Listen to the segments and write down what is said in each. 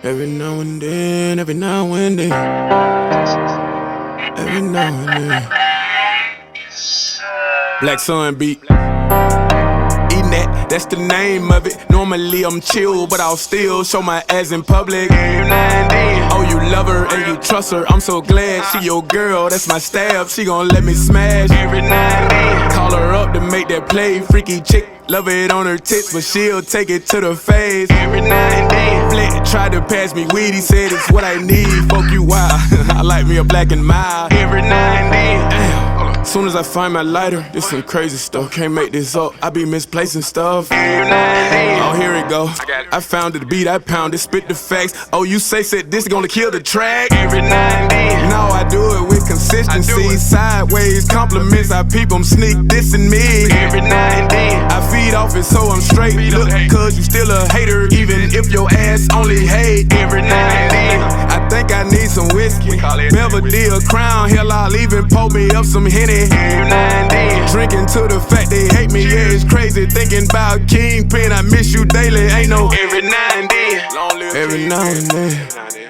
Every now and then, every now and then, every now and then. Black Sun beat. ENAT, that's the name of it. Normally I'm chill, but I'll still show my ass in public. Oh, you love her and you trust her. I'm so glad she your girl. That's my staff. She gon' let me smash. Call her up to make that play. Freaky chick, love it on her tits, but she'll take it to the face. Flick tried to pass me weed. He said it's what I need. Fuck you wild. I like me a black and mild. Damn. Soon as I find my lighter, this some crazy stuff. Can't make this up, I be misplacing stuff. Oh, here it go. I found the beat, I pounded, spit the facts. Oh, you say Cet-Distic gonna kill the track? No, I do it with consistency. Sideways compliments, I peep them sneak dissing me. I feed off it so I'm straight. Look, cause you still a hater, even if your ass only hate. I think I need some whiskey, Belvedere, Crown, hell I'll even pour me up some Henny. Drinking to the fact they hate me, yeah, it's crazy. Thinking about Kingpin, I miss you daily. Ain't no every now and then. Every now and then.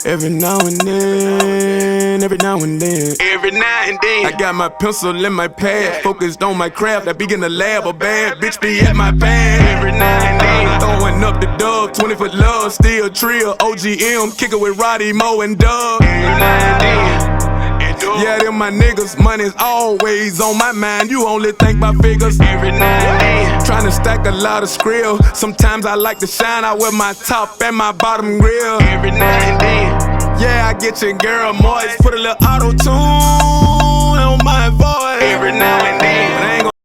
Every now and then. Every now and then. Every now and then. I got my pencil and my pad, focused on my craft. I be in the lab, a bad bitch be at my pad. Every now and then. Throwing up the dub, 20 foot love, still trill. OGM, kick it with Roddy, Mo, and Dub. Every now and then. Yeah, them my niggas, money's always on my mind. You only think about figures every now and then. Tryna stack a lot of skrill. Sometimes I like to shine out with my top and my bottom grill. Every now and then. Yeah, I get your girl moist. Put a little auto-tune on my voice. Every now and then.